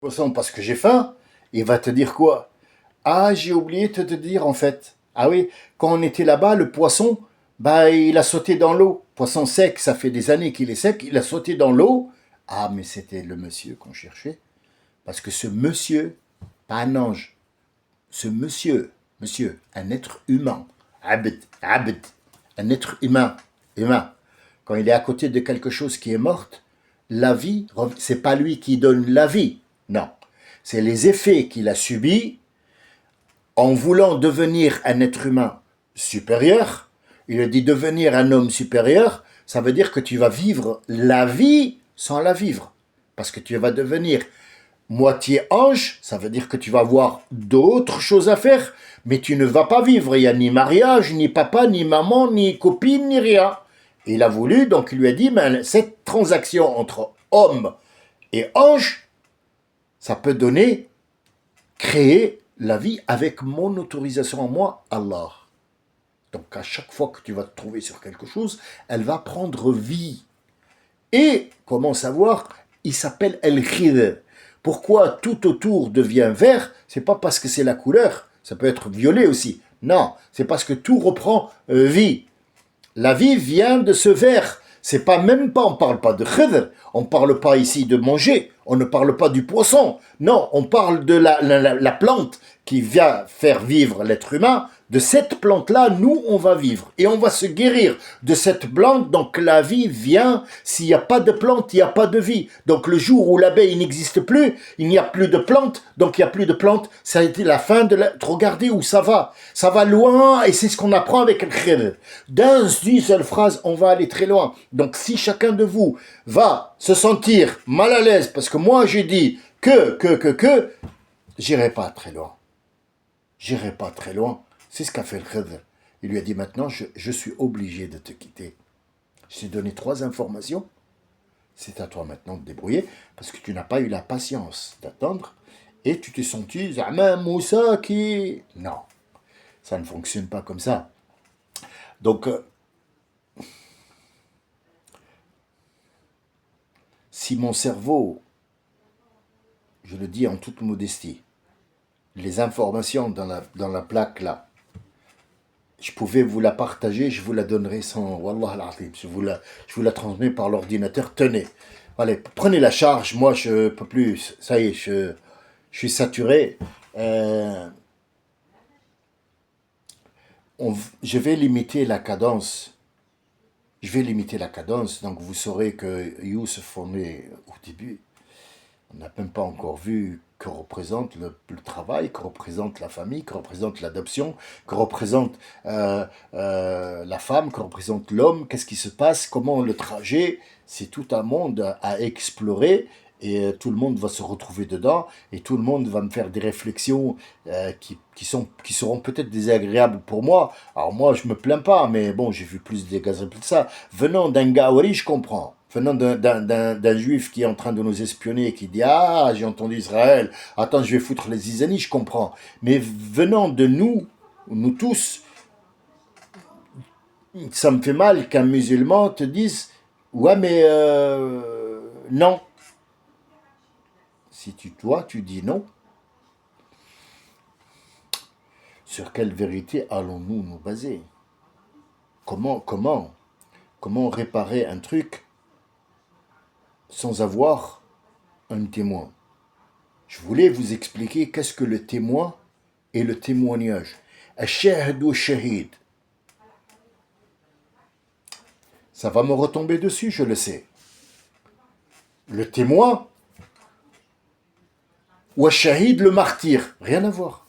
Poisson parce que j'ai faim, il va te dire quoi? Ah, j'ai oublié de te dire en fait. Ah oui, quand on était là-bas, le poisson, bah il a sauté dans l'eau. Poisson sec, ça fait des années qu'il est sec, il a sauté dans l'eau. Ah, mais c'était le monsieur qu'on cherchait. Parce que ce monsieur, pas un ange, ce monsieur, un être humain, abd, un être humain. Quand il est à côté de quelque chose qui est morte, la vie, c'est pas lui qui donne la vie, non. C'est les effets qu'il a subis en voulant devenir un être humain supérieur. Il a dit devenir un homme supérieur, ça veut dire que tu vas vivre la vie sans la vivre. Parce que tu vas devenir moitié ange, ça veut dire que tu vas avoir d'autres choses à faire, mais tu ne vas pas vivre. Il n'y a ni mariage, ni papa, ni maman, ni copine, ni rien. Et il a voulu, donc il lui a dit, mais cette transaction entre homme et ange, ça peut donner, créer la vie avec mon autorisation en moi, Allah. Donc à chaque fois que tu vas te trouver sur quelque chose, elle va prendre vie. Et, comment savoir, il s'appelle El-Khidr. Pourquoi tout autour devient vert? C'est pas parce que c'est la couleur, ça peut être violet aussi. Non, c'est parce que tout reprend vie. La vie vient de ce vert. C'est pas même pas, on parle pas de khidr, on parle pas ici de manger, on ne parle pas du poisson. Non, on parle de la plante qui vient faire vivre l'être humain. De cette plante-là, nous, on va vivre. Et on va se guérir de cette plante. Donc la vie vient. S'il n'y a pas de plante, il n'y a pas de vie. Donc le jour où l'abeille n'existe plus, il n'y a plus de plante. Donc il n'y a plus de plante. Ça a été la fin de la... Regardez où ça va. Ça va loin et c'est ce qu'on apprend avec le khidr. D'une seule phrase, on va aller très loin. Donc si chacun de vous va se sentir mal à l'aise parce que moi j'ai dit que, j'irai pas très loin. J'irai pas très loin. C'est ce qu'a fait le Khidr. Il lui a dit maintenant, je suis obligé de te quitter. Je t'ai donné 3 informations. C'est à toi maintenant de débrouiller parce que tu n'as pas eu la patience d'attendre et tu t'es senti Zama Moussa qui. Non, ça ne fonctionne pas comme ça. Donc, si mon cerveau, je le dis en toute modestie, les informations dans la plaque là, je pouvais vous la partager, je vous la donnerai sans Wallah al-Azim. Je vous la transmets par l'ordinateur. Tenez, allez, prenez la charge. Moi, je peux plus. Ça y est, je suis saturé. Euh, je vais limiter la cadence. Je vais limiter la cadence. Donc, vous saurez que Youssef, on est au début. On n'a même pas encore vu que représente le travail, que représente la famille, que représente l'adoption, que représente la femme, que représente l'homme, qu'est-ce qui se passe, comment le trajet, c'est tout un monde à explorer et tout le monde va se retrouver dedans et tout le monde va me faire des réflexions qui seront peut-être désagréables pour moi. Alors moi, je me plains pas, mais bon, j'ai vu plus de gazelles que ça. Venant d'un Gaouri, je comprends. Venant d'un juif qui est en train de nous espionner, qui dit ah, j'ai entendu Israël, attends, je vais foutre les zizanies, je comprends. Mais venant de nous tous, ça me fait mal qu'un musulman te dise ouais, mais non. Si toi, tu dis non, sur quelle vérité allons-nous nous baser? Comment réparer un truc sans avoir un témoin? Je voulais vous expliquer qu'est-ce que le témoin et le témoignage. Ash-shahid ou shahid. Ça va me retomber dessus, je le sais. Le témoin ou ash-shahid, le martyr. Rien à voir.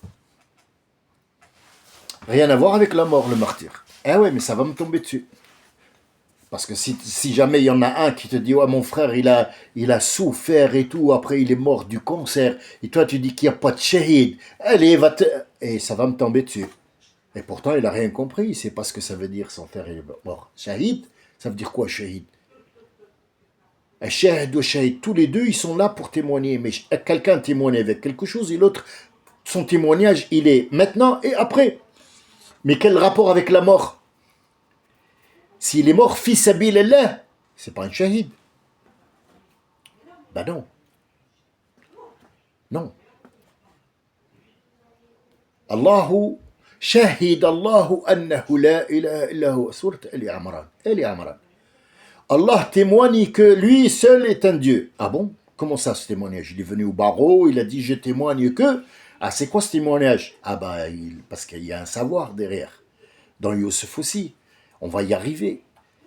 Rien à voir avec la mort, le martyr. Eh ouais, mais ça va me tomber dessus. Parce que si jamais il y en a un qui te dit, ouais, mon frère, il a souffert et tout, après il est mort du cancer, et toi tu dis qu'il n'y a pas de shahid, allez, va te... Et ça va me tomber dessus. Et pourtant, il n'a rien compris, il ne sait pas ce que ça veut dire, son frère il est mort. Shahid, ça veut dire quoi, shahid? Shahid ou shahid, tous les deux, ils sont là pour témoigner, mais quelqu'un témoigne avec quelque chose et l'autre, son témoignage, il est maintenant et après. Mais quel rapport avec la mort? S'il est mort, fils sabilillah, c'est pas un shahid. Ben non. Non. Allahu shahid Allahu annahu la ilaha illa huwa. Sourate Ali Imran. Ali Imran. Allah témoigne que lui seul est un Dieu. Ah bon? Comment ça, ce témoignage? Il est venu au barreau, il a dit je témoigne que. Ah, c'est quoi ce témoignage? Ah bah, parce qu'il y a un savoir derrière. Dans Youssef aussi. On va y arriver.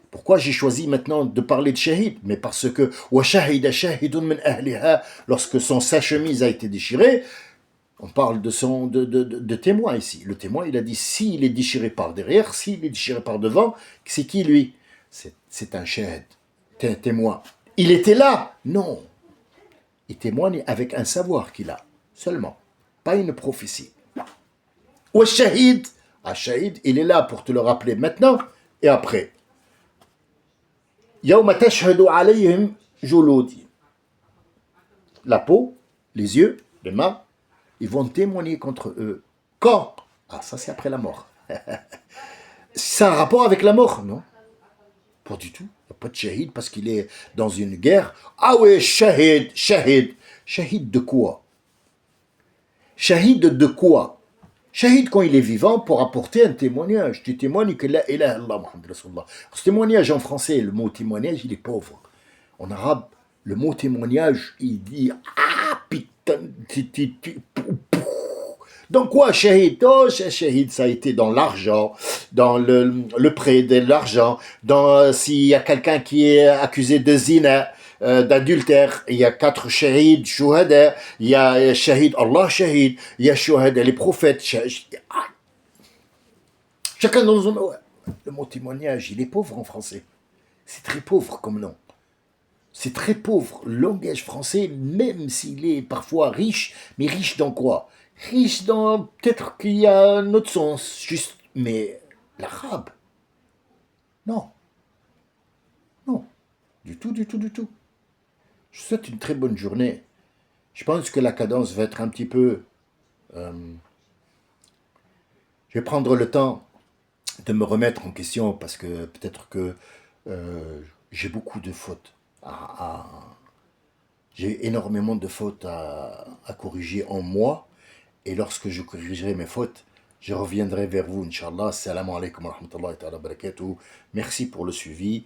Pourquoi j'ai choisi maintenant de parler de shahid? Mais parce que wa shahida shahidun min ahliha, lorsque son sa-chemise a été déchirée, on parle de témoin ici. Le témoin, il a dit s'il est déchiré par derrière, s'il est déchiré par devant, c'est qui lui? C'est un shahid, un témoin. Il était là? Non. Il témoigne avec un savoir qu'il a, seulement. Pas une prophétie. Ou shahid, shahid, il est là pour te le rappeler maintenant et après. Yawma tashhadu alayhim juludi. La peau, les yeux, les mains, ils vont témoigner contre eux. Quand? Ah, ça c'est après la mort. C'est un rapport avec la mort? Non. Pas du tout. Il n'y a pas de shahid parce qu'il est dans une guerre. Ah oui, shahid, shahid. Shahid de quoi? Shahid de quoi? Shahid quand il est vivant pour apporter un témoignage. Tu témoignes que la ilaha illallah Muhammad Rasulullah. Ce témoignage en français, le mot témoignage, il est pauvre. En arabe, le mot témoignage, il dit ah putain, donc quoi, shahid? Oh, shahid, ça a été dans l'argent, dans le prêt de l'argent, dans s'il y a quelqu'un qui est accusé de zina, d'adultère, il y a 4 shahids, shuhada, il y a shahid, Allah shahid, il y a shuhada, les prophètes, chacun dans son... Le mot témoignage, il est pauvre en français. C'est très pauvre comme nom. C'est très pauvre. Le langage français, même s'il est parfois riche, mais riche dans quoi? Riche dans... Peut-être qu'il y a un autre sens, juste... Mais l'arabe, non. Non. Du tout, du tout, du tout. Je vous souhaite une très bonne journée. Je pense que la cadence va être un petit peu... je vais prendre le temps de me remettre en question parce que peut-être que j'ai beaucoup de fautes j'ai énormément de fautes à corriger en moi. Et lorsque je corrigerai mes fautes, je reviendrai vers vous, Inch'Allah. Assalamu alaikum wa rahmatullahi wa barakatuh. Merci pour le suivi.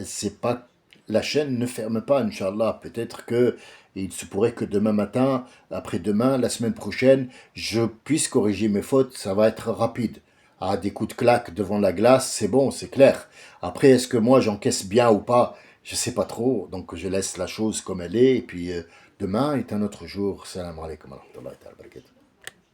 C'est pas, la chaîne ne ferme pas, Inch'Allah. Peut-être que il se pourrait que demain matin, après-demain, la semaine prochaine, je puisse corriger mes fautes. Ça va être rapide. Ah, des coups de claque devant la glace, c'est bon, c'est clair. Après, est-ce que moi j'encaisse bien ou pas? Je sais pas trop. Donc je laisse la chose comme elle est. Et puis demain est un autre jour. Salam alaikum wa rahmatullahi wa barakatuh.